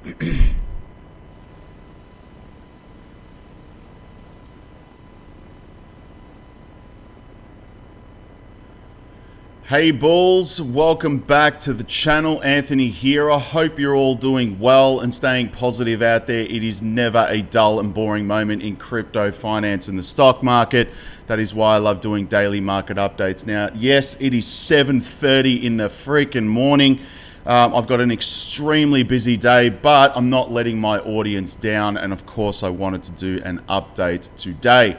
Hey Bulls, welcome back to the channel. Anthony here. I hope you're all doing well and staying positive out there. It is never a dull and boring moment in crypto, finance and the stock market. That is why I love doing daily market updates. Now, yes, it is 7:30 in the freaking morning. I've got an extremely busy day, but I'm not letting my audience down. And of course, I wanted to do an update today.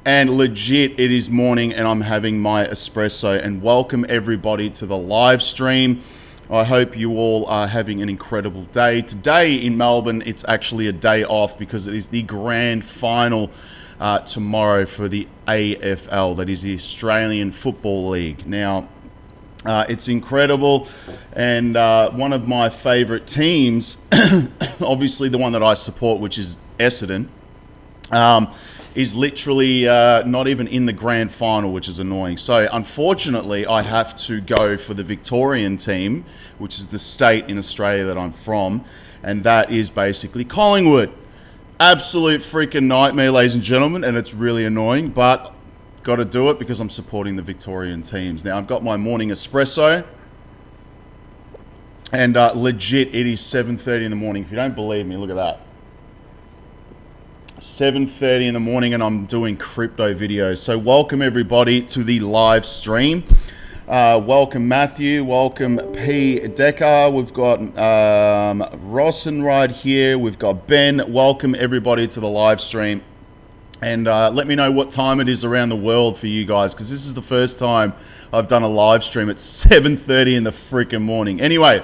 And legit, it is morning and I'm having my espresso. And welcome everybody to the live stream. I hope you all are having an incredible day. Today in Melbourne, it's actually a day off because it is the grand final tomorrow for the AFL, that is the Australian Football League. Now, it's incredible, and one of my favorite teams, obviously the one that I support, which is Essendon, is literally not even in the grand final, which is annoying. So unfortunately, I have to go for the Victorian team, which is the state in Australia that I'm from, and that is basically Collingwood. Absolute freaking nightmare, ladies and gentlemen, and it's really annoying, but got to do it because I'm supporting the Victorian teams. Now, I've got my morning espresso, and legit, it is 7:30 in the morning. If you don't believe me, look at that. 7:30 in the morning and I'm doing crypto videos. So welcome everybody to the live stream. Welcome Matthew, welcome P. Decker. We've got Rossin right here. We've got Ben. Welcome everybody to the live stream. And let me know what time it is around the world for you guys, because this is the first time I've done a live stream at 7:30 in the freaking morning. Anyway,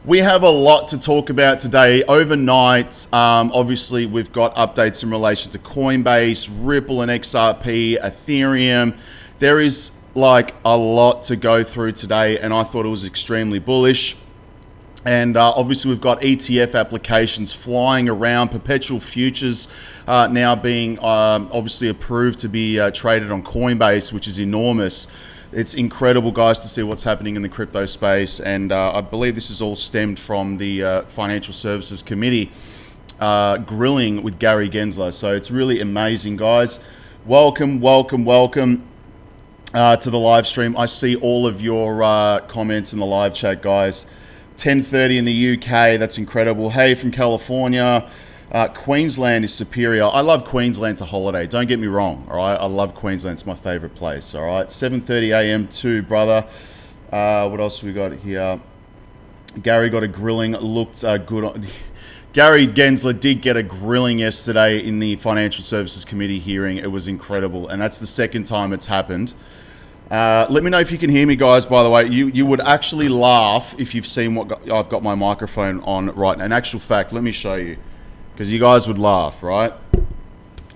we have a lot to talk about today. Overnight, obviously, we've got updates in relation to Coinbase, Ripple and XRP, Ethereum. There is like a lot to go through today, and I thought it was extremely bullish. And obviously, we've got ETF applications flying around, perpetual futures now being obviously approved to be traded on Coinbase, which is enormous. It's incredible, guys, to see what's happening in the crypto space, and I believe this is all stemmed from the Financial Services Committee grilling with Gary Gensler. So it's really amazing, guys. Welcome, welcome, welcome to the live stream. I see all of your comments in the live chat, guys. 10:30 in the UK, that's incredible. Hey, from California. Queensland is superior. I love Queensland to holiday. Don't get me wrong. All right, I love Queensland. It's my favorite place. All right, 7:30 a.m. too, brother. What else we got here? Gary got a grilling. Looked good. Gary Gensler did get a grilling yesterday in the Financial Services Committee hearing. It was incredible, and that's the second time it's happened. Let me know if you can hear me, guys. By the way, you would actually laugh if you've seen what I've got my microphone on right now. In actual fact, let me show you, because you guys would laugh, right?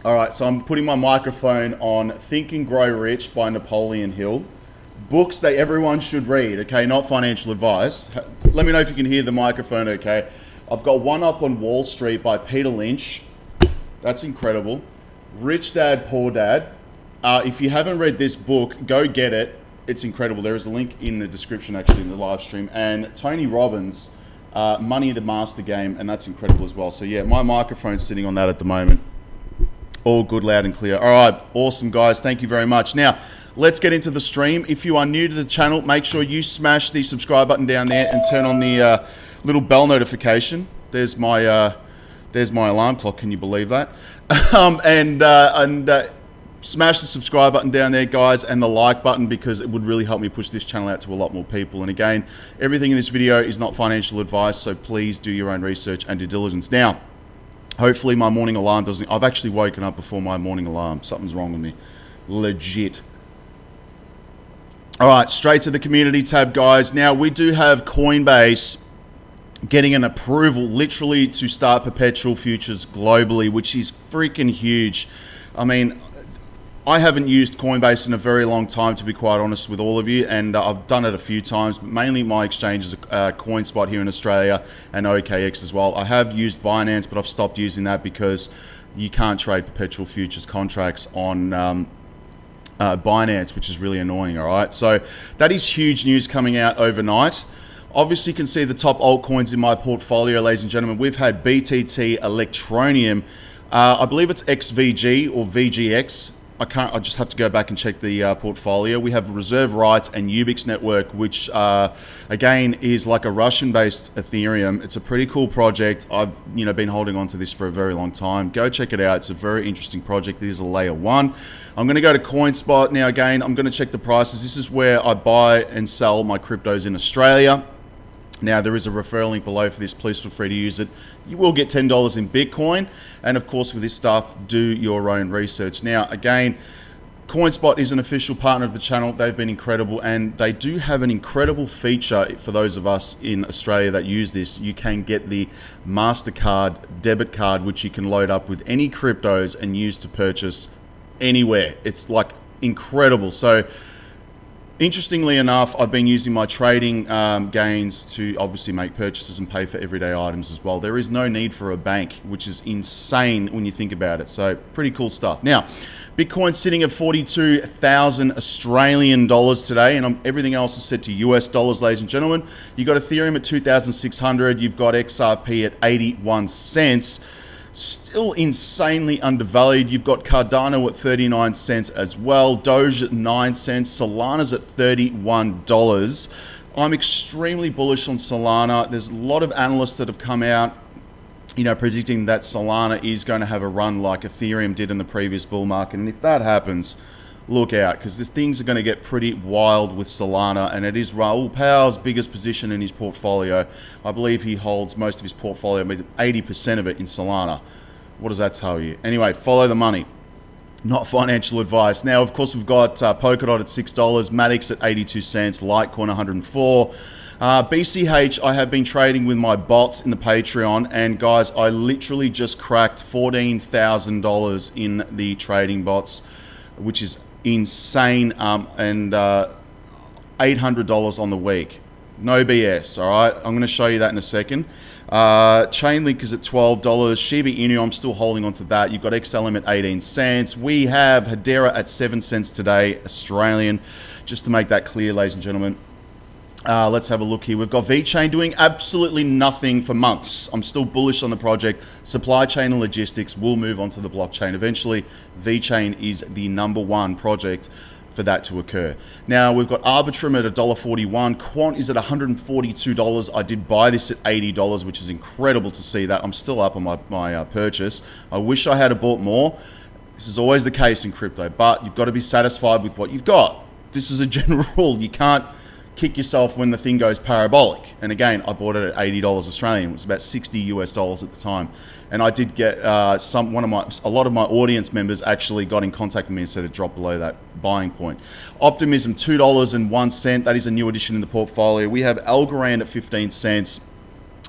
All right, so I'm putting my microphone on Think and Grow Rich by Napoleon Hill. Books that everyone should read, okay? Not financial advice. Let me know if you can hear the microphone, okay? I've got one up on Wall Street by Peter Lynch. That's incredible. Rich Dad, Poor Dad. If you haven't read this book, go get it. It's incredible. There is a link in the description, actually, in the live stream. And Tony Robbins, Money the Master Game, and that's incredible as well. So yeah, my microphone's sitting on that at the moment. All good, loud and clear. All right, awesome, guys. Thank you very much. Now, let's get into the stream. If you are new to the channel, make sure you smash the subscribe button down there and turn on the little bell notification. There's my alarm clock. Can you believe that? Smash the subscribe button down there, guys, and the like button, because it would really help me push this channel out to a lot more people. And again, everything in this video is not financial advice, so please do your own research and due diligence. Now, hopefully my morning alarm doesn't... I've actually woken up before my morning alarm. Something's wrong with me. Legit. All right, straight to the community tab, guys. Now, we do have Coinbase getting an approval literally to start perpetual futures globally, which is freaking huge. I mean, I haven't used Coinbase in a very long time, to be quite honest with all of you, and I've done it a few times, but mainly my exchange is Coinspot here in Australia and OKX as well. I have used Binance, but I've stopped using that because you can't trade perpetual futures contracts on Binance, which is really annoying, all right? So that is huge news coming out overnight. Obviously, you can see the top altcoins in my portfolio, ladies and gentlemen. We've had BTT, Electronium, I believe it's XVG or VGX. I just have to go back and check the portfolio. We have Reserve Rights and Ubix Network, which again is like a Russian-based Ethereum. It's a pretty cool project. I've been holding on to this for a very long time. Go check it out. It's a very interesting project. It is a layer 1. I'm going to go to Coinspot now. Again, I'm going to check the prices. This is where I buy and sell my cryptos in Australia. Now, there is a referral link below for this. Please feel free to use it. You will get $10 in Bitcoin. And of course, with this stuff, do your own research. Now, again, Coinspot is an official partner of the channel. They've been incredible. And they do have an incredible feature for those of us in Australia that use this. You can get the MasterCard debit card, which you can load up with any cryptos and use to purchase anywhere. It's like incredible. So, interestingly enough, I've been using my trading gains to obviously make purchases and pay for everyday items as well. There is no need for a bank, which is insane when you think about it. So pretty cool stuff. Now, Bitcoin's sitting at 42,000 Australian dollars today, and everything else is set to US dollars, ladies and gentlemen. You've got Ethereum at 2,600. You've got XRP at 81 cents. Still insanely undervalued. You've got Cardano at 39 cents as well. Doge at 9 cents. Solana's at $31. I'm extremely bullish on Solana. There's a lot of analysts that have come out, predicting that Solana is going to have a run like Ethereum did in the previous bull market. And if that happens, look out, because things are going to get pretty wild with Solana, and it is Raoul Pal's biggest position in his portfolio. I believe he holds most of his portfolio, 80% of it in Solana. What does that tell you? Anyway, follow the money, not financial advice. Now, of course, we've got Polkadot at $6, Matic at 82 cents, Litecoin 104. BCH, I have been trading with my bots in the Patreon, and guys, I literally just cracked $14,000 in the trading bots, which is insane, and $800 on the week. No BS, all right? I'm going to show you that in a second. Chainlink is at $12. Shiba Inu, I'm still holding on to that. You've got XLM at 18 cents. We have Hedera at 7 cents today, Australian. Just to make that clear, ladies and gentlemen. Let's have a look here. We've got VeChain doing absolutely nothing for months. I'm still bullish on the project. Supply chain and logistics will move onto the blockchain eventually. VeChain is the #1 project for that to occur. Now, we've got Arbitrum at $1.41. Quant is at $142. I did buy this at $80, which is incredible to see that. I'm still up on my purchase. I wish I had bought more. This is always the case in crypto, but you've got to be satisfied with what you've got. This is a general rule. You can't kick yourself when the thing goes parabolic. And again, I bought it at $80 Australian. It was about $60 at the time. And I did get a lot of my audience members actually got in contact with me and said it dropped below that buying point. Optimism, $2.01. That is a new addition in the portfolio. We have Algorand at 15 cents.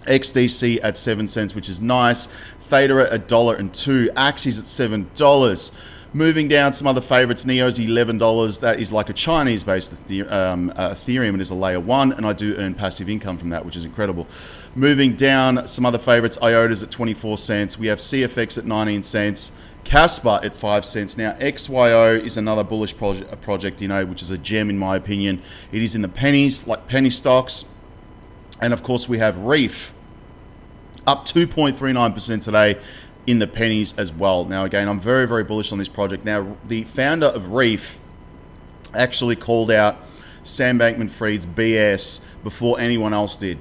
XDC at 7 cents, which is nice. Theta at $1.02. Axis at $7. Moving down, some other favorites. Neo's $11. That is like a Chinese-based Ethereum. It is a layer 1, and I do earn passive income from that, which is incredible. Moving down, some other favorites. IOTA's at 24 cents. We have CFX at 19 cents. Casper at 5 cents. Now, XYO is another bullish project, which is a gem in my opinion. It is in the pennies, like penny stocks. And of course, we have Reef up 2.39% today in the pennies as well. Now, again, I'm very, very bullish on this project. Now, the founder of Reef actually called out Sam Bankman-Fried's BS before anyone else did.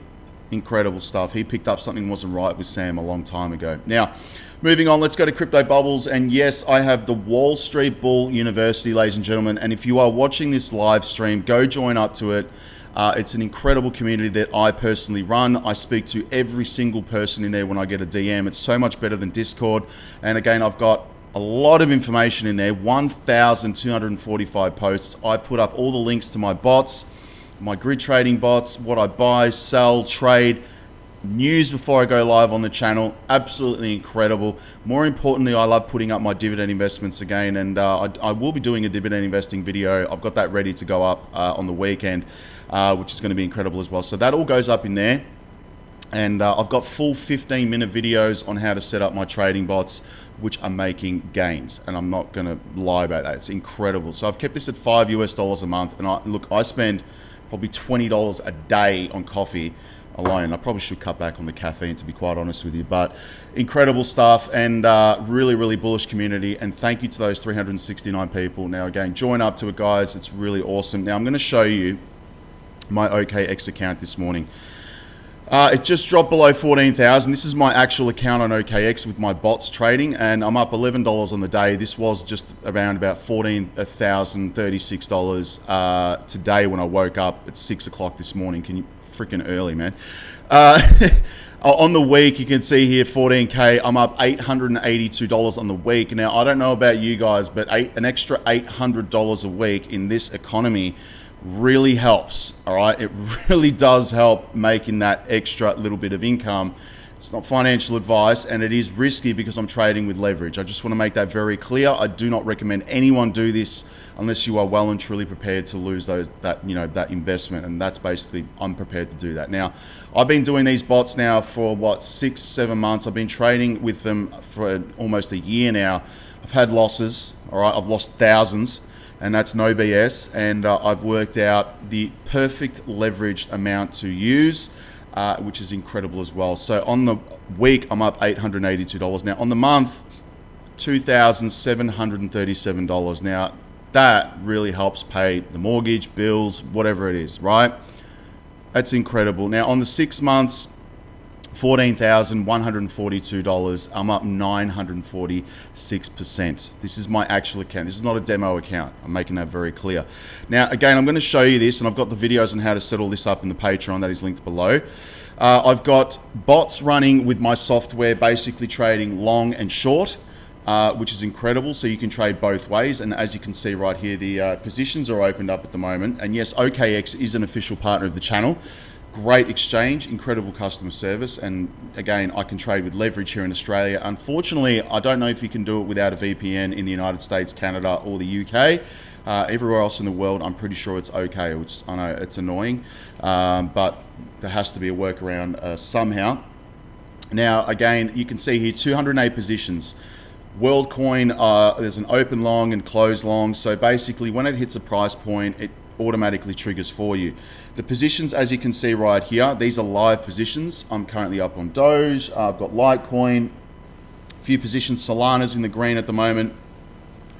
Incredible stuff. He picked up something wasn't right with Sam a long time ago. Now, moving on, let's go to Crypto Bubbles. And yes, I have the Wall Street Bull University, ladies and gentlemen. And if you are watching this live stream, go join up to it. It's an incredible community that I personally run. I speak to every single person in there when I get a DM. It's so much better than Discord. And again, I've got a lot of information in there, 1,245 posts. I put up all the links to my bots, my grid trading bots, what I buy, sell, trade, news before I go live on the channel. Absolutely incredible. More importantly, I love putting up my dividend investments again, and I will be doing a dividend investing video. I've got that ready to go up on the weekend, which is going to be incredible as well. So that all goes up in there. And I've got full 15-minute videos on how to set up my trading bots, which are making gains. And I'm not going to lie about that. It's incredible. So I've kept this at $5 US a month. And I spend probably $20 a day on coffee alone. I probably should cut back on the caffeine, to be quite honest with you, but incredible stuff, and really, really bullish community. And thank you to those 369 people. Now, again, join up to it, guys. It's really awesome. Now, I'm going to show you my OKX account this morning. It just dropped below 14,000. This is my actual account on OKX with my bots trading, and I'm up $11 on the day. This was just around about $14,036 today when I woke up at 6 o'clock this morning. Can you freaking early, man? On the week, you can see here 14K. I'm up $882 on the week. Now, I don't know about you guys, but an extra $800 a week in this economy really helps. All right, it really does help making that extra little bit of income. It's not financial advice, and it is risky because I'm trading with leverage. I just want to make that very clear. I do not recommend anyone do this unless you are well and truly prepared to lose that investment, and that's basically, I'm prepared to do that. Now, I've been doing these bots now for what, 6-7 months. I've been trading with them for almost a year now. I've had losses. All right, I've lost thousands, and that's no BS. And I've worked out the perfect leveraged amount to use, which is incredible as well. So on the week, I'm up $882. Now on the month, $2,737. Now that really helps pay the mortgage, bills, whatever it is, right? That's incredible. Now on the 6 months, $14,142. I'm up 946%. This is my actual account. This is not a demo account. I'm making that very clear. Now, again, I'm going to show you this, and I've got the videos on how to set all this up in the Patreon. That is linked below. I've got bots running with my software, basically trading long and short, which is incredible. So you can trade both ways. And as you can see right here, the positions are opened up at the moment. And yes, OKX is an official partner of the channel. Great exchange, incredible customer service, and again, I can trade with leverage here in Australia. Unfortunately, I don't know if you can do it without a VPN in the United States, Canada, or the UK. Everywhere else in the world, I'm pretty sure it's okay, which I know it's annoying, but there has to be a workaround somehow. Now, again, you can see here 208 positions. WorldCoin, there's an open long and close long, so basically when it hits a price point, it automatically triggers for you. The positions, as you can see right here, these are live positions. I'm currently up on Doge. I've got Litecoin, a few positions. Solana's in the green at the moment,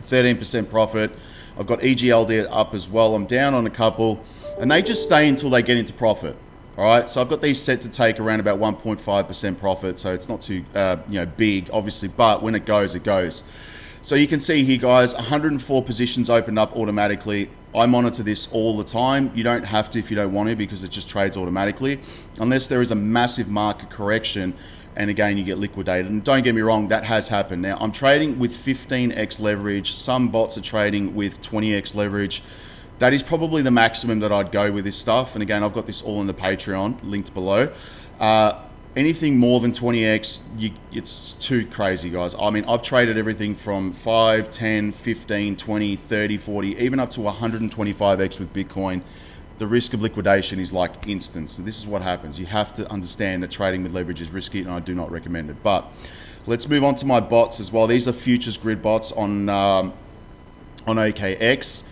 13% profit. I've got EGLD up as well. I'm down on a couple, and they just stay until they get into profit. All right, so I've got these set to take around about 1.5% profit, so it's not too big, obviously, but when it goes, it goes. So you can see here, guys, 104 positions opened up automatically. I monitor this all the time. You don't have to if you don't want to, because it just trades automatically, unless there is a massive market correction, and again, you get liquidated. And don't get me wrong, that has happened. Now, I'm trading with 15x leverage. Some bots are trading with 20x leverage. That is probably the maximum that I'd go with this stuff. And again, I've got this all in the Patreon, linked below. Anything more than 20x, it's too crazy, guys. I mean, I've traded everything from 5, 10, 15, 20, 30, 40, even up to 125x with Bitcoin. The risk of liquidation is like instant. So this is what happens. You have to understand that trading with leverage is risky, and I do not recommend it. But let's move on to my bots as well. These are futures grid bots on OKX.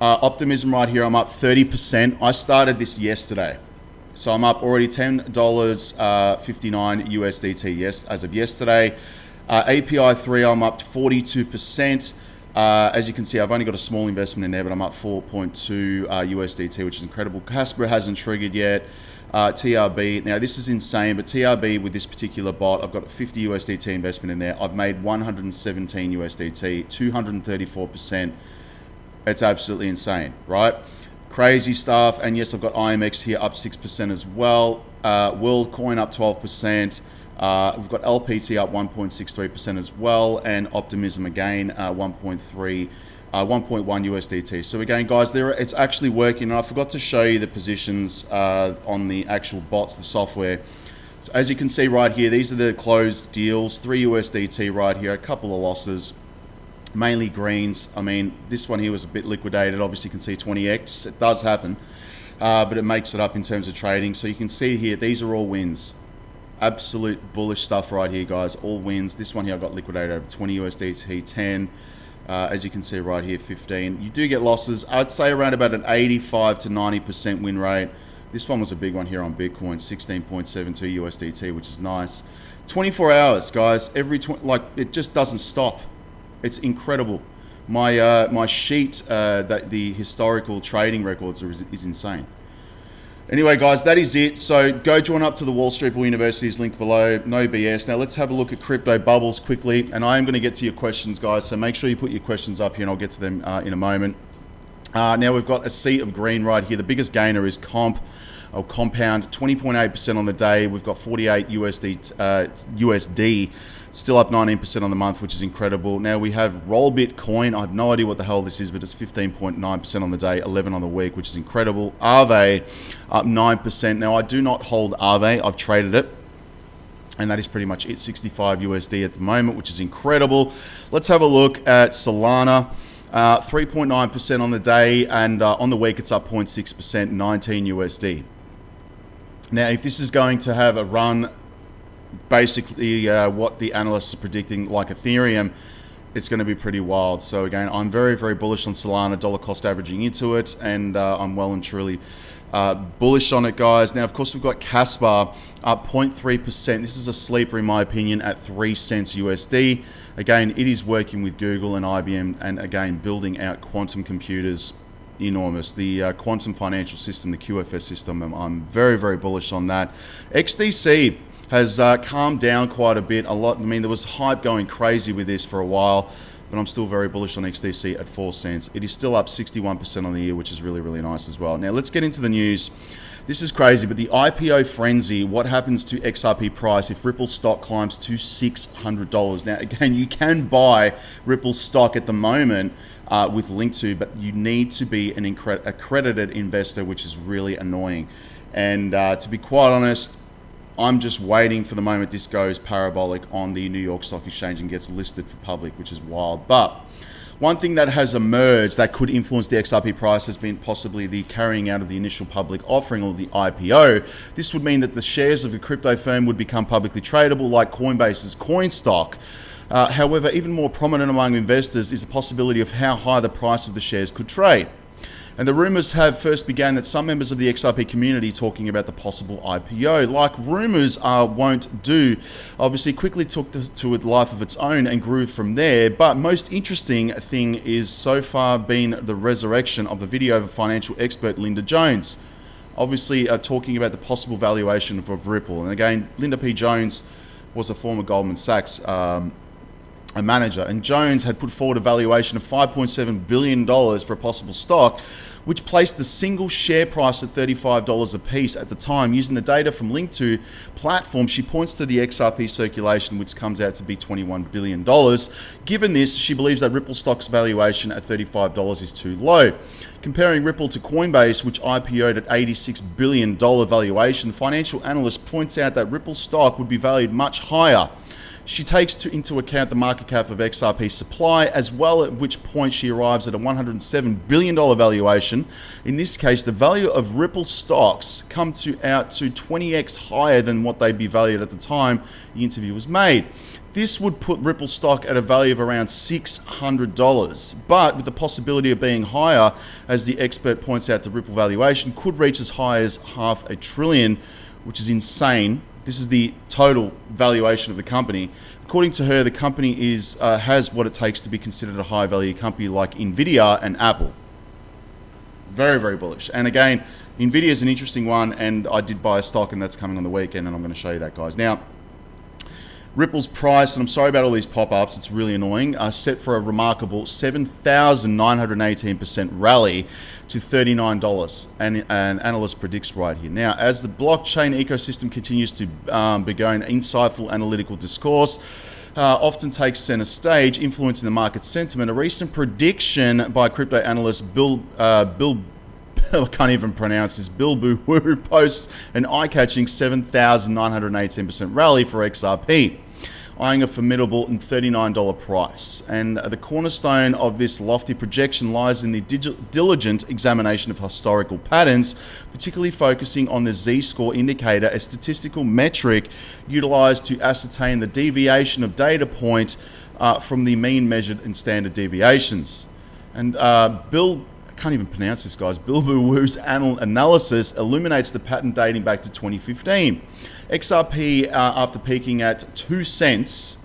Optimism right here, I'm up 30%. I started this yesterday. So I'm up already $10.59 USDT, yes, as of yesterday. API 3, I'm up 42%. As you can see, I've only got a small investment in there, but I'm up 4.2 USDT, which is incredible. Casper hasn't triggered yet. TRB, now this is insane, but TRB with this particular bot, I've got a 50 USDT investment in there. I've made 117 USDT, 234%. It's absolutely insane, right? Crazy stuff. And yes, I've got IMX here up 6% as well. WorldCoin up 12%. We've got LPT up 1.63% as well, and Optimism again 1.1 USDT. So again, guys, it's actually working. And I forgot to show you the positions on the actual bots, the software. So as you can see right here, these are the closed deals. 3 USDT right here, a couple of losses. Mainly greens. I mean, this one here was a bit liquidated. Obviously, you can see 20x. It does happen, but it makes it up in terms of trading. So you can see here, these are all wins. Absolute bullish stuff right here, guys. All wins. This one here I got liquidated over 20 USDT, 10, As you can see right here, 15. You do get losses. I'd say around about an 85 to 90% win rate. This one was a big one here on Bitcoin, 16.72 USDT, which is nice. 24 hours, guys. Like it just doesn't stop. It's incredible. My sheet, that the historical trading records is insane. Anyway, guys, that is it. So go join up to the Wall Street Bull University is linked below. No BS. Now let's have a look at crypto bubbles quickly. And I am going to get to your questions, guys. So make sure you put your questions up here and I'll get to them in a moment. Now we've got a sea of green right here. The biggest gainer is Compound, 20.8% on the day. We've got 48 USD, still up 19% on the month, which is incredible. Now we have Rollbit Coin. I have no idea what the hell this is, but it's 15.9% on the day, 11 on the week, which is incredible. Aave up 9%. Now I do not hold Aave. I've traded it. And that is pretty much it, 65 USD at the moment, which is incredible. Let's have a look at Solana. 3.9% on the day, and on the week it's up 0.6%, 19 USD. Now, if this is going to have a run, basically what the analysts are predicting, like Ethereum, it's going to be pretty wild. So again, I'm very, very bullish on Solana, dollar cost averaging into it, and I'm well and truly bullish on it, guys. Now, of course, we've got Casper up 0.3%. This is a sleeper, in my opinion, at 3 cents USD. Again, it is working with Google and IBM, and again, building out quantum computers. Enormous. The quantum financial system, the QFS system, I'm very, very bullish on that. XDC has calmed down quite a bit. I mean, there was hype going crazy with this for a while, but I'm still very bullish on XDC at 4 cents. It is still up 61% on the year, which is really, really nice as well. Now, let's get into the news. This is crazy, but the IPO frenzy, what happens to XRP price if Ripple stock climbs to $600? Now, again, you can buy Ripple stock at the moment with Link2, but you need to be an accredited investor, which is really annoying. And to be quite honest, I'm just waiting for the moment this goes parabolic on the New York Stock Exchange and gets listed for public, which is wild. But one thing that has emerged that could influence the XRP price has been possibly the carrying out of the initial public offering, or the IPO. This would mean that the shares of the crypto firm would become publicly tradable, like Coinbase's Coinstock. However, even more prominent among investors is the possibility of how high the price of the shares could trade. And the rumors have first began that some members of the XRP community talking about the possible IPO. Like rumors won't do, obviously quickly took to a life of its own and grew from there. But most interesting thing is so far been the resurrection of the video of financial expert Linda Jones, obviously talking about the possible valuation of Ripple. And again, Linda P. Jones was a former Goldman Sachs a manager, and Jones had put forward a valuation of $5.7 billion for a possible stock, which placed the single share price at $35 a piece at the time. Using the data from Link2 platform, she points to the XRP circulation, which comes out to be $21 billion. Given this, she believes that Ripple stock's valuation at $35 is too low. Comparing Ripple to Coinbase, which IPO'd at $86 billion valuation, the financial analyst points out that Ripple stock would be valued much higher. She takes into account the market cap of XRP supply, as well, at which point she arrives at a $107 billion valuation. In this case, the value of Ripple stocks out to 20x higher than what they'd be valued at the time the interview was made. This would put Ripple stock at a value of around $600, but with the possibility of being higher, as the expert points out, the Ripple valuation could reach as high as $500 billion, which is insane. This is the total valuation of the company. According to her, the company has what it takes to be considered a high-value company like Nvidia and Apple. Very, very bullish. And again, Nvidia is an interesting one, and I did buy a stock, and that's coming on the weekend, and I'm going to show you that, guys. Now, Ripple's price, and I'm sorry about all these pop-ups, it's really annoying, set for a remarkable 7,918% rally to $39, and an analyst predicts right here. Now, as the blockchain ecosystem continues to begin insightful analytical discourse, often takes center stage, influencing the market sentiment, a recent prediction by crypto analyst Bill I can't even pronounce this, Bill Boo Woo, posts an eye-catching 7,918% rally for XRP, eyeing a formidable $39 price. And the cornerstone of this lofty projection lies in the diligent examination of historical patterns, particularly focusing on the Z-score indicator, a statistical metric utilized to ascertain the deviation of data point from the mean, measured, and standard deviations. And Bill, I can't even pronounce this, guys. Bearable Bull's analysis illuminates the pattern dating back to 2015. XRP, after peaking at 2 cents,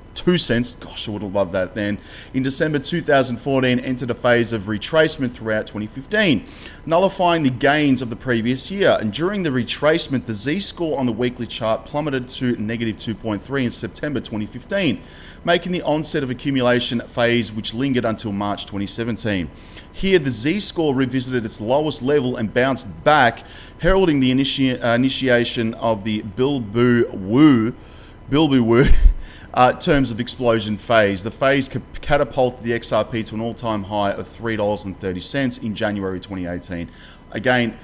gosh, I would have loved that then, in December 2014, entered a phase of retracement throughout 2015, nullifying the gains of the previous year. And during the retracement, the Z-score on the weekly chart plummeted to negative 2.3 in September 2015, making the onset of accumulation phase, which lingered until March 2017. Here, the Z-score revisited its lowest level and bounced back, heralding the initiation of the Bearable Bull terms of explosion phase. The phase catapulted the XRP to an all-time high of $3.30 in January 2018. Again,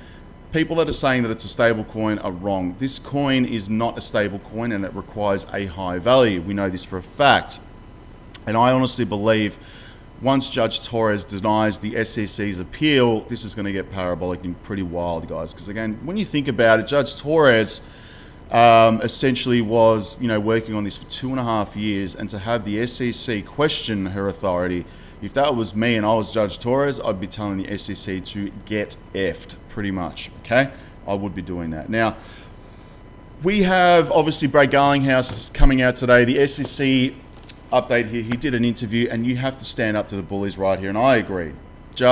people that are saying that it's a stable coin are wrong. This coin is not a stable coin and it requires a high value. We know this for a fact. And I honestly believe once Judge Torres denies the SEC's appeal, this is going to get parabolic and pretty wild, guys. Because again, when you think about it, Judge Torres essentially was, working on this for 2.5 years, and to have the SEC question her authority, if that was me and I was Judge Torres, I'd be telling the SEC to get effed, pretty much, okay? I would be doing that. Now, we have, obviously, Brad Garlinghouse coming out today. The SEC update here, he did an interview, and you have to stand up to the bullies right here, and I agree. There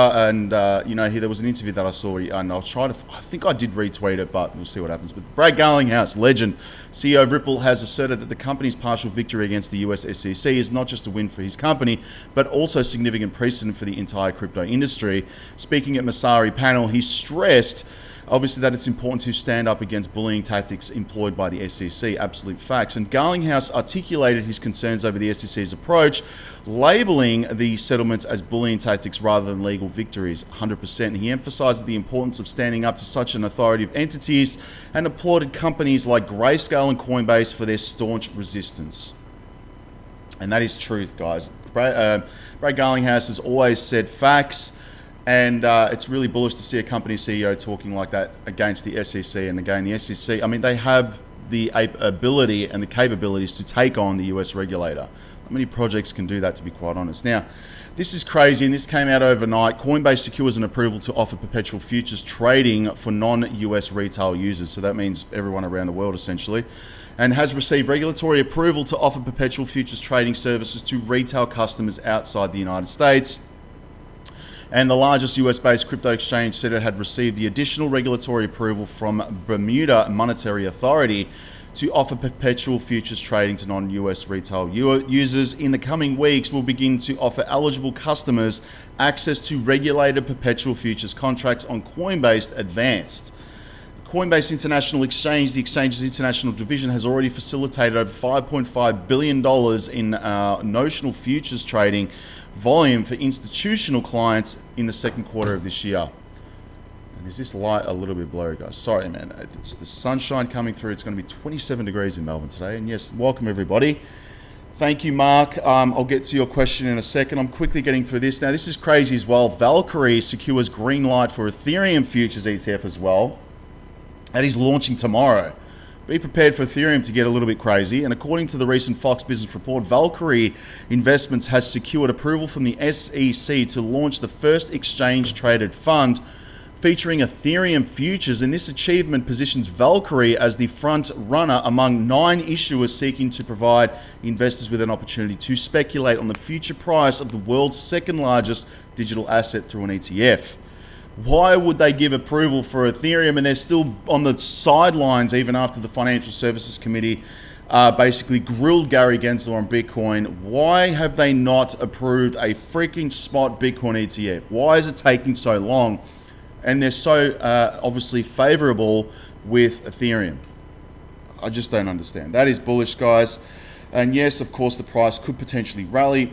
was an interview that I saw, and I'll try to, I think I did retweet it, but we'll see what happens. But Brad Garlinghouse, legend, CEO of Ripple, has asserted that the company's partial victory against the US SEC is not just a win for his company, but also significant precedent for the entire crypto industry. Speaking at Masari panel, he stressed, obviously, that it's important to stand up against bullying tactics employed by the SEC, absolute facts. And Garlinghouse articulated his concerns over the SEC's approach, labeling the settlements as bullying tactics rather than legal victories, 100%. He emphasized the importance of standing up to such an authority of entities and applauded companies like Grayscale and Coinbase for their staunch resistance. And that is truth, guys. Brad Garlinghouse has always said facts. And it's really bullish to see a company CEO talking like that against the SEC. And again, the SEC, I mean, they have the ability and the capabilities to take on the US regulator. Not many projects can do that, to be quite honest. Now, this is crazy, and this came out overnight. Coinbase secures an approval to offer perpetual futures trading for non-US retail users. So that means everyone around the world, essentially. And has received regulatory approval to offer perpetual futures trading services to retail customers outside the United States. And the largest US-based crypto exchange said it had received the additional regulatory approval from Bermuda Monetary Authority to offer perpetual futures trading to non-US retail users. In the coming weeks, we'll begin to offer eligible customers access to regulated perpetual futures contracts on Coinbase Advanced. Coinbase International Exchange, the exchange's international division, has already facilitated over $5.5 billion in notional futures trading volume for institutional clients in the second quarter of this year. And is this light a little bit blurry, guys? Sorry, man. It's the sunshine coming through. It's going to be 27 degrees in Melbourne today. And yes, welcome everybody. Thank you, Mark. I'll get to your question in a second. I'm quickly getting through this. Now, this is crazy as well. Valkyrie secures green light for Ethereum futures ETF as well. That is launching tomorrow. Be prepared for Ethereum to get a little bit crazy. And according to the recent Fox Business Report, Valkyrie Investments has secured approval from the SEC to launch the first exchange-traded fund featuring Ethereum futures. And this achievement positions Valkyrie as the front runner among 9 issuers seeking to provide investors with an opportunity to speculate on the future price of the world's second largest digital asset through an ETF. Why would they give approval for Ethereum and they're still on the sidelines even after the Financial Services Committee basically grilled Gary Gensler on Bitcoin? Why have they not approved a freaking spot Bitcoin ETF? Why is it taking so long? And they're so obviously favorable with Ethereum. I just don't understand. That is bullish, guys. And yes, of course, the price could potentially rally.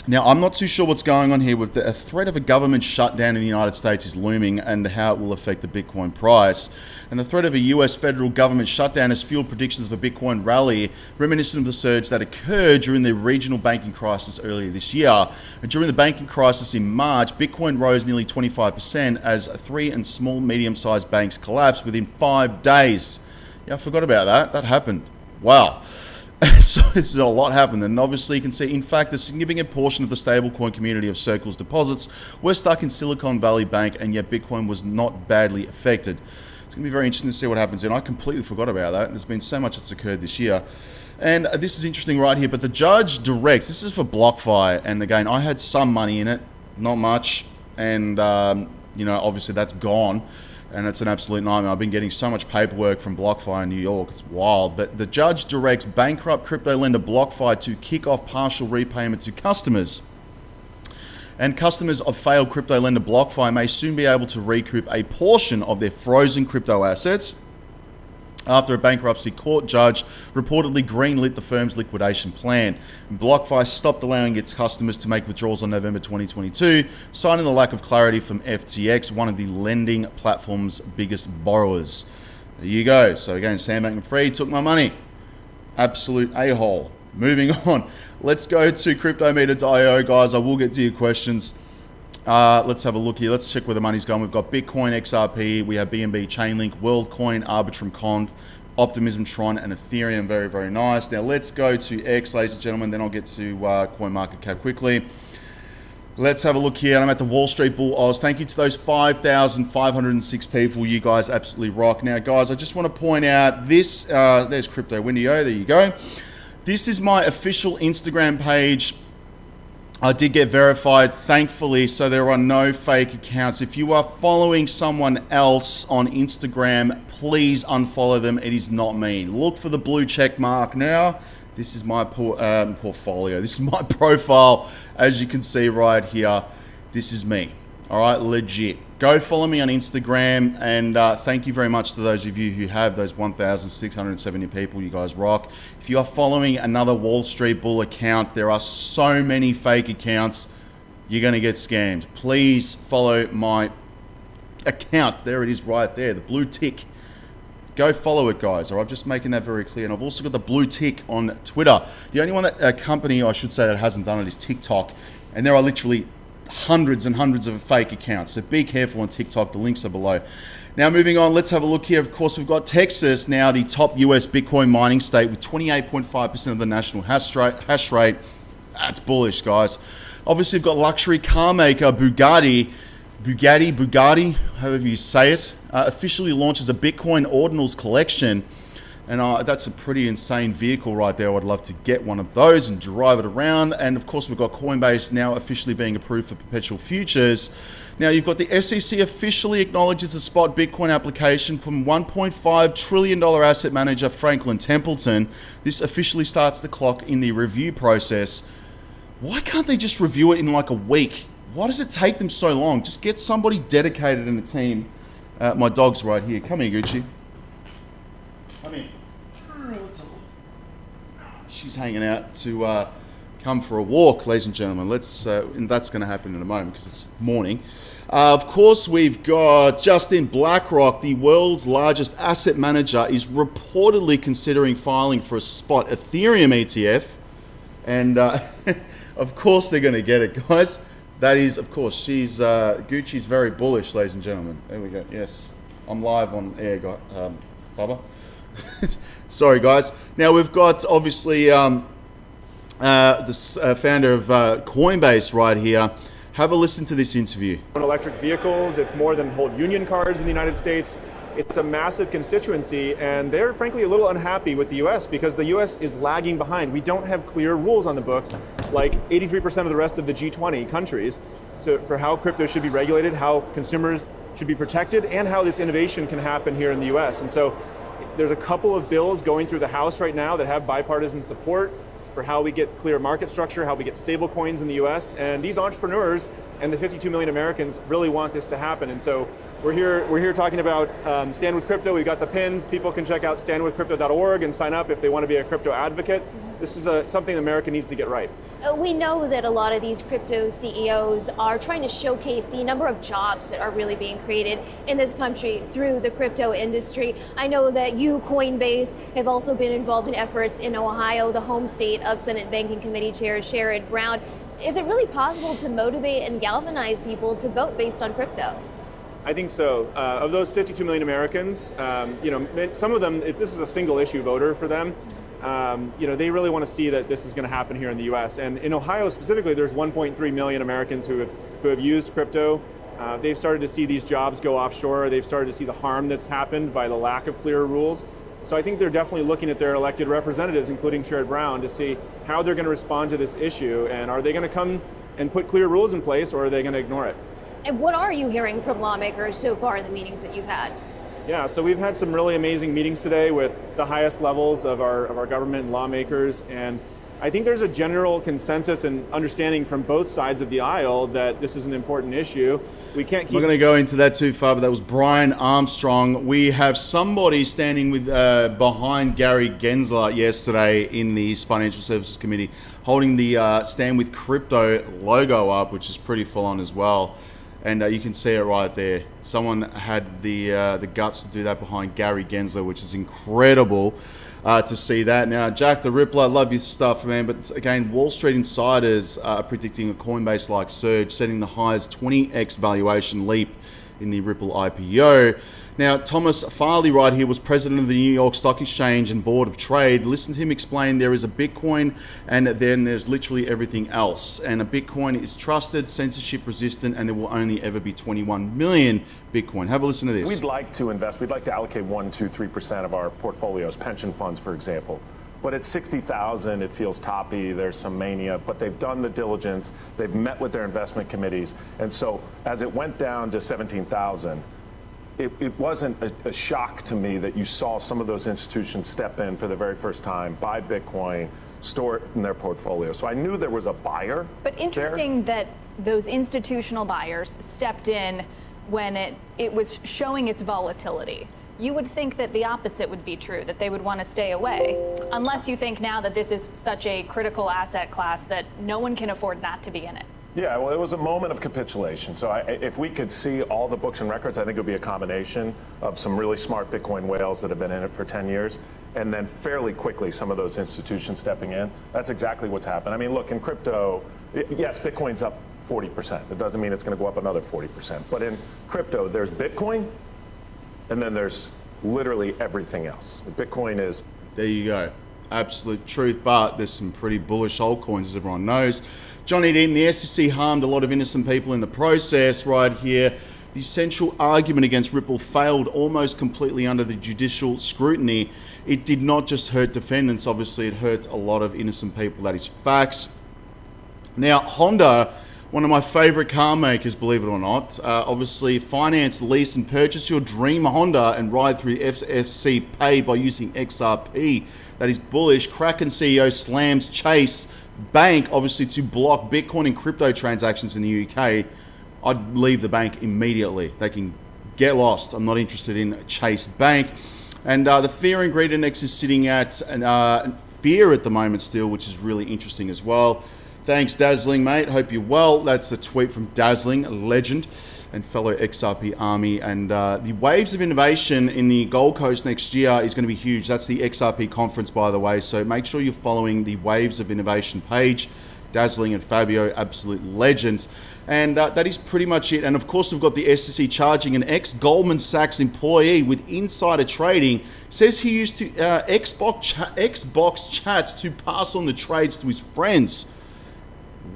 Now, I'm not too sure what's going on here with a threat of a government shutdown in the United States is looming and how it will affect the Bitcoin price. And the threat of a US federal government shutdown has fueled predictions of a Bitcoin rally, reminiscent of the surge that occurred during the regional banking crisis earlier this year. And during the banking crisis in March, Bitcoin rose nearly 25% as 3 and small medium-sized banks collapsed within 5 days. Yeah, I forgot about that. That happened. Wow. So there's a lot happened, and obviously you can see, in fact, a significant portion of the stablecoin community of Circle's deposits were stuck in Silicon Valley Bank, and yet Bitcoin was not badly affected. It's going to be very interesting to see what happens, and I completely forgot about that. There's been so much that's occurred this year. And this is interesting right here, but the judge directs, this is for BlockFi, and again, I had some money in it, not much, and you know, obviously that's gone. And it's an absolute nightmare. I've been getting so much paperwork from BlockFi in New York. It's wild. But the judge directs bankrupt crypto lender BlockFi to kick off partial repayment to customers. And customers of failed crypto lender BlockFi may soon be able to recoup a portion of their frozen crypto assets after a bankruptcy court judge reportedly greenlit the firm's liquidation plan. BlockFi stopped allowing its customers to make withdrawals on November 2022, citing the lack of clarity from FTX, one of the lending platform's biggest borrowers. There you go. So again, Sam Bankman-Fried took my money. Absolute a-hole. Moving on. Let's go to Cryptometer.io, guys. I will get to your questions. Let's have a look here. Let's check where the money's going. We've got Bitcoin, XRP, we have BNB, Chainlink, WorldCoin, Arbitrum, Quant, Optimism, Tron, and Ethereum. Very, very nice. Now let's go to X, ladies and gentlemen. Then I'll get to CoinMarketCap quickly. Let's have a look here. I'm at the Wall Street Bull Oz. Thank you to those 5,506 people. You guys absolutely rock. Now, guys, I just want to point out this. There's Crypto Windio. There you go. This is my official Instagram page. I did get verified, thankfully, so there are no fake accounts. If you are following someone else on Instagram, please unfollow them. It is not me. Look for the blue check mark now. This is my portfolio. This is my profile. As you can see right here, this is me. All right, legit. Go follow me on Instagram, and thank you very much to those of you who have those 1,670 people. You guys rock. If you are following another Wall Street Bull account, there are so many fake accounts. You're going to get scammed. Please follow my account. There it is right there, the blue tick. Go follow it, guys. All right, I'm just making that very clear. And I've also got the blue tick on Twitter. The only one that company, I should say, that hasn't done it is TikTok. And there are literally hundreds and hundreds of fake accounts. So be careful on TikTok. The links are below. Now, moving on, let's have a look here. Of course, we've got Texas now, the top US Bitcoin mining state with 28.5% of the national hash rate. That's bullish, guys. Obviously, we've got luxury car maker Bugatti, however you say it, officially launches a Bitcoin Ordinals collection. And that's a pretty insane vehicle right there. I'd love to get one of those and drive it around. And of course, we've got Coinbase now officially being approved for perpetual futures. Now, you've got the SEC officially acknowledges the spot Bitcoin application from $1.5 trillion asset manager Franklin Templeton. This officially starts the clock in the review process. Why can't they just review it in like a week? Why does it take them so long? Just get somebody dedicated in the team. My dog's right here. Come here, Gucci. Come here. She's hanging out to come for a walk, ladies and gentlemen. And that's going to happen in a moment because it's morning. Of course, we've got Justin BlackRock, the world's largest asset manager, is reportedly considering filing for a spot Ethereum ETF. And of course, they're going to get it, guys. That is, of course, Gucci's very bullish, ladies and gentlemen. There we go. Yes, I'm live on air, Bubba. Sorry, guys. Now, we've got, obviously, the founder of Coinbase right here. Have a listen to this interview. Electric vehicles, it's more than whole union cards in the United States. It's a massive constituency, and they're frankly a little unhappy with the US because the US is lagging behind. We don't have clear rules on the books, like 83% of the rest of the G20 countries, for how crypto should be regulated, how consumers should be protected, and how this innovation can happen here in the US. And so there's a couple of bills going through the House right now that have bipartisan support for how we get clear market structure, how we get stable coins in the US. And these entrepreneurs and the 52 million Americans really want this to happen. And so we're here talking about Stand With Crypto. We've got the pins. People can check out standwithcrypto.org and sign up if they want to be a crypto advocate. This is something America needs to get right. We know that a lot of these crypto CEOs are trying to showcase the number of jobs that are really being created in this country through the crypto industry. I know that you, Coinbase, have also been involved in efforts in Ohio, the home state of Senate Banking Committee Chair Sherrod Brown. Is it really possible to motivate and galvanize people to vote based on crypto? I think so. Of those 52 million Americans, some of them, if this is a single issue voter for them, they really want to see that this is going to happen here in the U.S. And in Ohio specifically, there's 1.3 million Americans who have used crypto. They've started to see these jobs go offshore. They've started to see the harm that's happened by the lack of clear rules. So I think they're definitely looking at their elected representatives, including Sherrod Brown, to see how they're going to respond to this issue. And are they going to come and put clear rules in place, or are they going to ignore it? And what are you hearing from lawmakers so far in the meetings that you've had? Yeah, so we've had some really amazing meetings today with the highest levels of our government and lawmakers, and I think there's a general consensus and understanding from both sides of the aisle that this is an important issue. We can't keep... I'm not going to go into that too far, but that was Brian Armstrong. We have somebody standing with behind Gary Gensler yesterday in the Financial Services Committee, holding the Stand With Crypto logo up, which is pretty full on as well. And you can see it right there. Someone had the guts to do that behind Gary Gensler, which is incredible to see that. Now, Jack the Rippler, love your stuff, man. But again, Wall Street insiders are predicting a Coinbase-like surge, setting the highest 20x valuation leap in the Ripple IPO. Now, Thomas Farley right here was president of the New York Stock Exchange and Board of Trade. Listen to him explain there is a Bitcoin and then there's literally everything else. And a Bitcoin is trusted, censorship resistant, and there will only ever be 21 million Bitcoin. Have a listen to this. We'd like to invest. We'd like to allocate 1, 2, 3% of our portfolios, pension funds, for example. But at 60,000, it feels toppy. There's some mania, but they've done the diligence. They've met with their investment committees. And so as it went down to 17,000, it wasn't a shock to me that you saw some of those institutions step in for the very first time, buy Bitcoin, store it in their portfolio. So I knew there was a buyer. But interesting that those institutional buyers stepped in when it was showing its volatility. You would think that the opposite would be true, that they would want to stay away, unless you think now that this is such a critical asset class that no one can afford not to be in it. Yeah, well, it was a moment of capitulation. So if we could see all the books and records, I think it would be a combination of some really smart Bitcoin whales that have been in it for 10 years, and then fairly quickly some of those institutions stepping in. That's exactly what's happened. I mean, look, in crypto, yes, Bitcoin's up 40%. It doesn't mean it's going to go up another 40%. But in crypto, there's Bitcoin, and then there's literally everything else. Bitcoin is... There you go. Absolute truth, but there's some pretty bullish altcoins, as everyone knows. Johnny Deaton, the SEC harmed a lot of innocent people in the process right here. The central argument against Ripple failed almost completely under the judicial scrutiny. It did not just hurt defendants, obviously it hurt a lot of innocent people. That is facts. Now, Honda, one of my favorite car makers, believe it or not, obviously finance, lease and purchase your dream Honda and ride through FFC Pay by using XRP. That is bullish. Kraken CEO slams Chase Bank, obviously, to block Bitcoin and crypto transactions in the UK. I'd leave the bank immediately. They can get lost. I'm not interested in Chase Bank. And the fear and greed index is sitting at fear at the moment still, which is really interesting as well. Thanks, Dazzling, mate. Hope you're well. That's a tweet from Dazzling, a legend and fellow XRP army. And the waves of innovation in the Gold Coast next year is going to be huge. That's the XRP conference, by the way. So make sure you're following the Waves of Innovation page. Dazzling and Fabio, absolute legends. And that is pretty much it. And of course, we've got the SEC charging an ex-Goldman Sachs employee with insider trading. Says he used to Xbox chats to pass on the trades to his friends.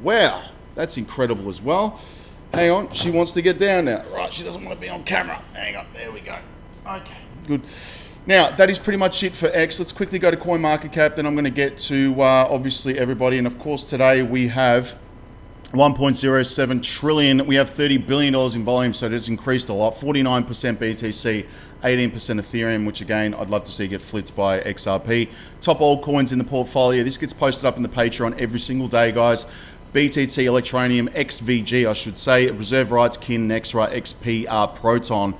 Wow, that's incredible as well. Hang on, she wants to get down now. Right, she doesn't want to be on camera. Hang on, there we go. Okay, good. Now, that is pretty much it for X. Let's quickly go to CoinMarketCap, then I'm going to get to, obviously, everybody. And, of course, today we have 1.07 trillion. We have $30 billion in volume, so it has increased a lot. 49% BTC, 18% Ethereum, which, again, I'd love to see get flipped by XRP. Top altcoins in the portfolio. This gets posted up in the Patreon every single day, guys. BTT, Electronium, XVG, I should say, Reserve Rights, Kin, Nexra, XPR, Proton.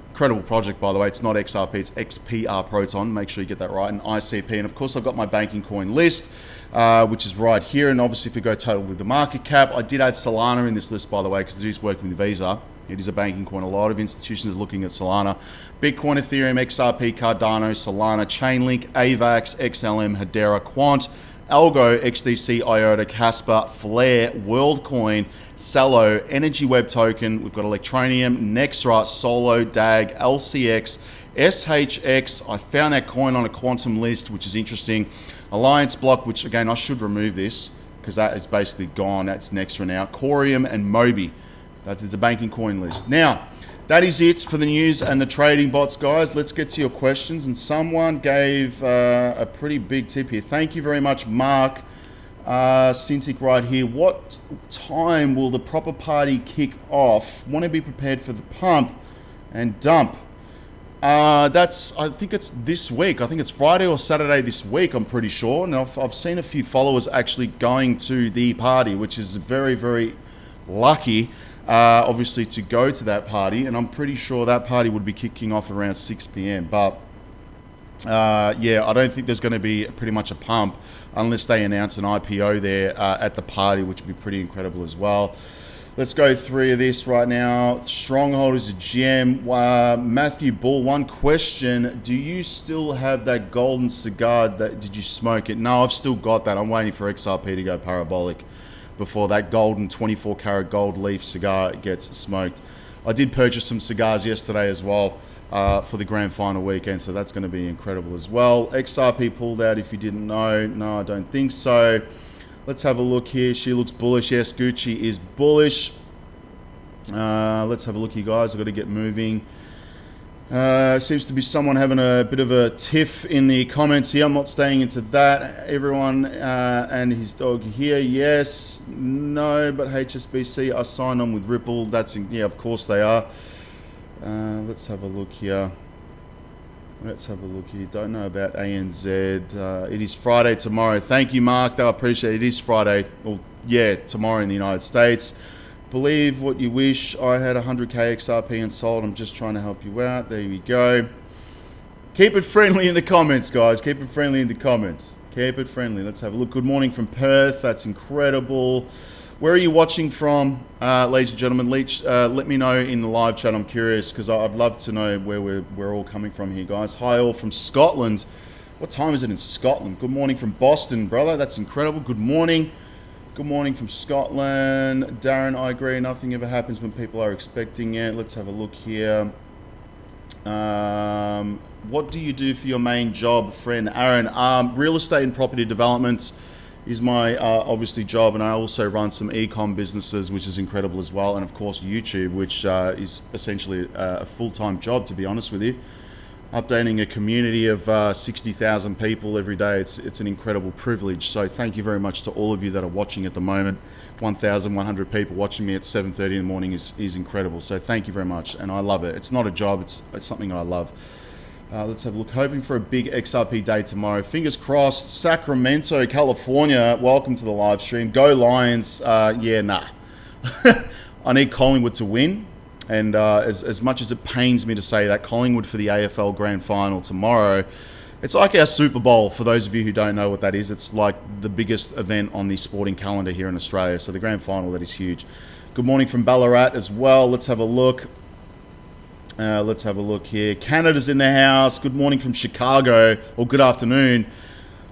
Incredible project, by the way. It's not XRP, it's XPR Proton. Make sure you get that right. And ICP. And of course, I've got my banking coin list, which is right here. And obviously, if we go total with the market cap, I did add Solana in this list, by the way, because it is working with Visa. It is a banking coin. A lot of institutions are looking at Solana. Bitcoin, Ethereum, XRP, Cardano, Solana, Chainlink, AVAX, XLM, Hedera, Quant, ALGO, XDC, IOTA, Casper, Flare, WorldCoin, Cello, Energy Web Token. We've got Electronium, Nexra, Solo, DAG, LCX, SHX, I found that coin on a quantum list, which is interesting. Alliance Block, which again, I should remove this because that is basically gone. That's Nextra now. Corium and Mobi. It's a banking coin list. Now, that is it for the news and the trading bots, guys. Let's get to your questions. And someone gave a pretty big tip here. Thank you very much, Mark. Cintiq right here. What time will the proper party kick off? Want to be prepared for the pump and dump. I think it's this week. I think it's Friday or Saturday this week, I'm pretty sure. And I've seen a few followers actually going to the party, which is very, very lucky. Obviously to go to that party, and I'm pretty sure that party would be kicking off around 6 p.m. But yeah, I don't think there's going to be pretty much a pump unless they announce an IPO there at the party, which would be pretty incredible as well. Let's go through this right now. Stronghold is a gem. Matthew Bull, one question. Do you still have that golden cigar? Did you smoke it? No, I've still got that. I'm waiting for XRP to go parabolic before that golden 24 karat gold leaf cigar gets smoked. I did purchase some cigars yesterday as well for the grand final weekend, so that's going to be incredible as well. XRP pulled out, if you didn't know. No, I don't think so. Let's have a look here. She looks bullish. Yes, Gucci is bullish. Let's have a look here, guys. I've got to get moving. Seems to be someone having a bit of a tiff in the comments here. I'm not staying into that. Everyone and his dog here. Yes, no, but HSBC are signed on with Ripple. Yeah, of course they are. Let's have a look here. Don't know about ANZ. It is Friday tomorrow. Thank you, Mark. I appreciate it. It is Friday. Well, yeah, tomorrow in the United States. Believe what you wish. I had 100k XRP and sold. I'm just trying to help you out. There we go. Keep it friendly in the comments, guys. Keep it friendly in the comments. Keep it friendly. Let's have a look. Good morning from Perth. That's incredible. Where are you watching from, ladies and gentlemen? Let me know in the live chat. I'm curious because I'd love to know where we're all coming from here, guys. Hi, all from Scotland. What time is it in Scotland? Good morning from Boston, brother. That's incredible. Good morning. Good morning from Scotland. Darren, I agree. Nothing ever happens when people are expecting it. Let's have a look here. What do you do for your main job, friend Aaron? Real estate and property development is my obviously job, and I also run some e-com businesses, which is incredible as well, and of course YouTube, which is essentially a full-time job, to be honest with you. Updating a community of 60,000 people every day, it's an incredible privilege. So thank you very much to all of you that are watching at the moment. 1,100 people watching me at 7:30 in the morning is incredible. So thank you very much, and I love it. It's not a job, it's something I love. Let's have a look. Hoping for a big XRP day tomorrow. Fingers crossed. Sacramento, California. Welcome to the live stream. Go Lions. Yeah, nah. I need Collingwood to win. And as much as it pains me to say that, Collingwood for the AFL Grand Final tomorrow. It's like our Super Bowl, for those of you who don't know what that is. It's like the biggest event on the sporting calendar here in Australia. So the Grand Final, that is huge. Good morning from Ballarat as well. Let's have a look. Let's have a look here. Canada's in the house. Good morning from Chicago, or good afternoon.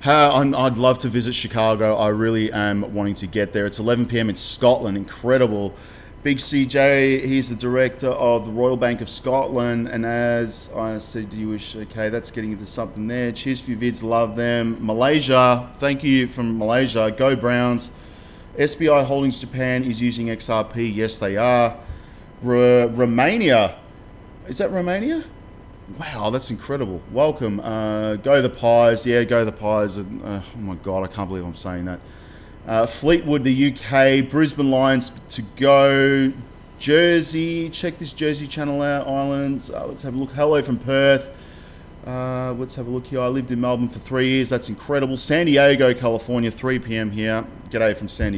I'd love to visit Chicago. I really am wanting to get there. It's 11 p.m. in Scotland. Incredible. Big CJ, he's the director of the Royal Bank of Scotland. And as I said, do you wish? Okay, that's getting into something there. Cheers for your vids. Love them. Malaysia. Thank you from Malaysia. Go Browns. SBI Holdings Japan is using XRP. Yes, they are. Romania. Is that Romania? Wow, that's incredible. Welcome. Go the Pies. Yeah, go the Pies. Oh my God, I can't believe I'm saying that. Fleetwood, the UK. Brisbane Lions to go. Jersey. Check this Jersey channel out. Islands. Let's have a look. Hello from Perth. Let's have a look here. I lived in Melbourne for 3 years. That's incredible. San Diego, California, 3 p.m. here. G'day from San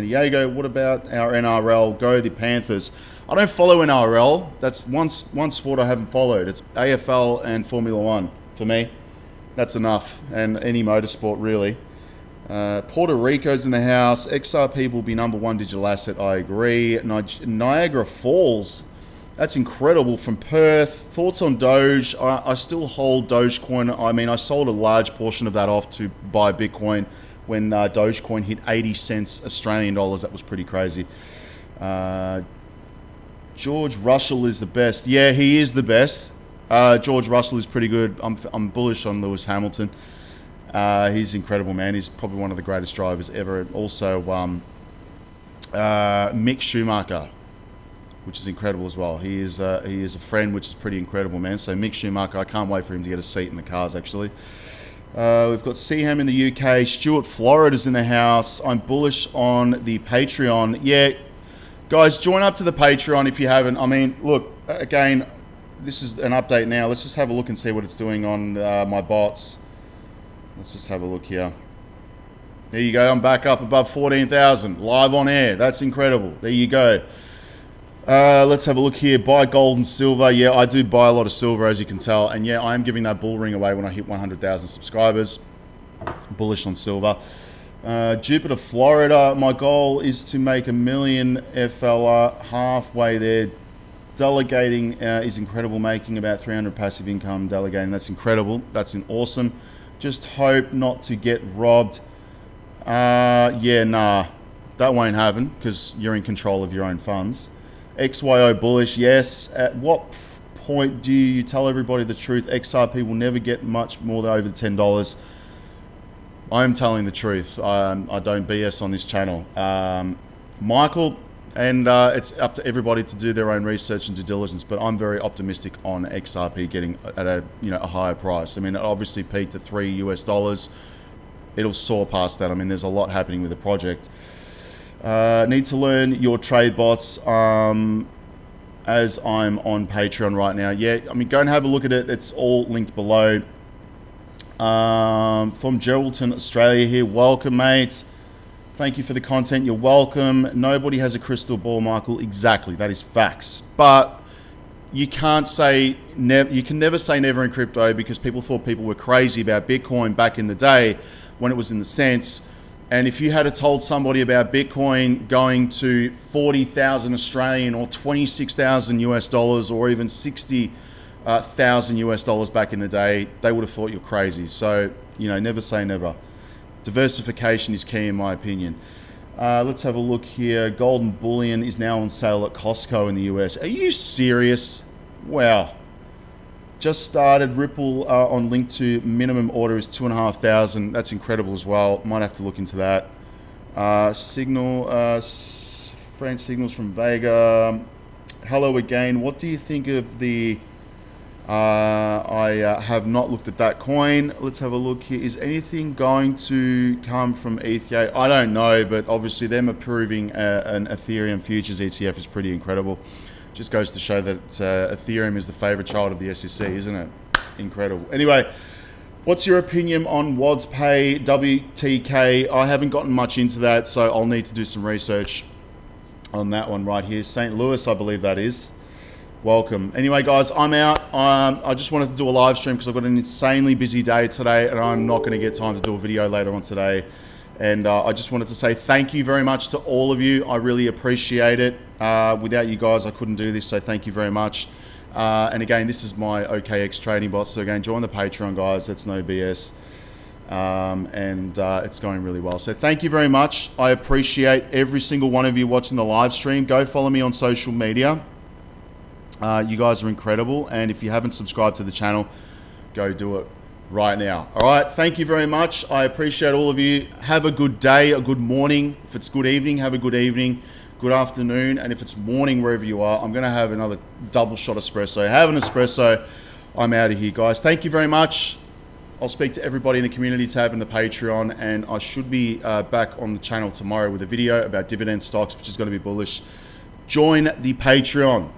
Diego. What about our NRL? Go the Panthers. I don't follow NRL. That's one sport I haven't followed. It's AFL and Formula One for me. That's enough. And any motorsport, really. Puerto Rico's in the house. XRP will be #1 digital asset. I agree. Niagara Falls. That's incredible from Perth. Thoughts on Doge? I still hold Dogecoin. I mean, I sold a large portion of that off to buy Bitcoin when Dogecoin hit 80 cents Australian dollars. That was pretty crazy. George Russell is the best. Yeah, he is the best. George Russell is pretty good. I'm bullish on Lewis Hamilton. He's incredible, man. He's probably one of the greatest drivers ever. Also, Mick Schumacher, which is incredible as well. He is a friend, which is pretty incredible, man. So Mick Schumacher, I can't wait for him to get a seat in the cars, actually. We've got Seaham in the UK. Stuart Florida's in the house. I'm bullish on the Patreon. Yeah, guys, join up to the Patreon if you haven't. I mean, look, again, this is an update now. Let's just have a look and see what it's doing on my bots. Let's just have a look here. There you go. I'm back up above 14,000 live on air. That's incredible. There you go. Let's have a look here. Buy gold and silver. Yeah, I do buy a lot of silver, as you can tell. And yeah, I am giving that bull ring away when I hit 100,000 subscribers. Bullish on silver. Jupiter, Florida. My goal is to make $1 million FLR, halfway there. Delegating is incredible. Making about 300 passive income delegating. That's incredible. That's awesome. Just hope not to get robbed. Yeah, nah. That won't happen because you're in control of your own funds. XYO bullish, yes. At what point do you tell everybody the truth? XRP will never get much more than over $10. I'm telling the truth. I don't BS on this channel. Michael, and it's up to everybody to do their own research and due diligence, but I'm very optimistic on XRP getting at a higher price. I mean, it obviously peaked at $3 US. It'll soar past that. I mean, there's a lot happening with the project. Need to learn your trade bots as I'm on Patreon right now. Yeah, I mean, go and have a look at it. It's all linked below. From Geraldton, Australia here. Welcome, mate. Thank you for the content. You're welcome. Nobody has a crystal ball, Michael. Exactly. That is facts. But you can't say you can never say never in crypto, because people thought people were crazy about Bitcoin back in the day when it was in the cents. And if you had told somebody about Bitcoin going to 40,000 Australian or 26,000 US dollars or even 60,000 US dollars back in the day, they would have thought you're crazy. So, never say never. Diversification is key in my opinion. Let's have a look here. Golden bullion is now on sale at Costco in the US. Are you serious? Wow. Just started. Ripple on link to minimum order is 2,500. That's incredible as well. Might have to look into that. Signal, friend signals from Vega. Hello again. What do you think of the? I have not looked at that coin. Let's have a look here. Is anything going to come from ETH? I don't know, but obviously them approving an Ethereum futures ETF is pretty incredible. Just goes to show that Ethereum is the favorite child of the SEC, isn't it? Incredible. Anyway, what's your opinion on WODSPay, WTK? I haven't gotten much into that, so I'll need to do some research on that one right here. St. Louis, I believe that is. Welcome. Anyway, guys, I'm out. I just wanted to do a live stream because I've got an insanely busy day today, and I'm not going to get time to do a video later on today. And I just wanted to say thank you very much to all of you. I really appreciate it. Without you guys, I couldn't do this, so thank you very much. And again, this is my OKX trading bot. So again, join the Patreon, guys. That's no BS. It's going really well. So thank you very much. I appreciate every single one of you watching the live stream. Go follow me on social media. You guys are incredible. And if you haven't subscribed to the channel, go do it right now. All right. Thank you very much. I appreciate all of you. Have a good day, a good morning. If it's good evening, have a good evening, good afternoon. And if it's morning, wherever you are, I'm going to have another double shot espresso. Have an espresso. I'm out of here, guys. Thank you very much. I'll speak to everybody in the community tab and the Patreon, and I should be back on the channel tomorrow with a video about dividend stocks, which is going to be bullish. Join the Patreon.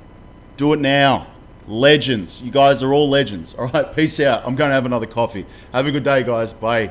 Do it now. Legends. You guys are all legends. All right, peace out. I'm going to have another coffee. Have a good day, guys. Bye.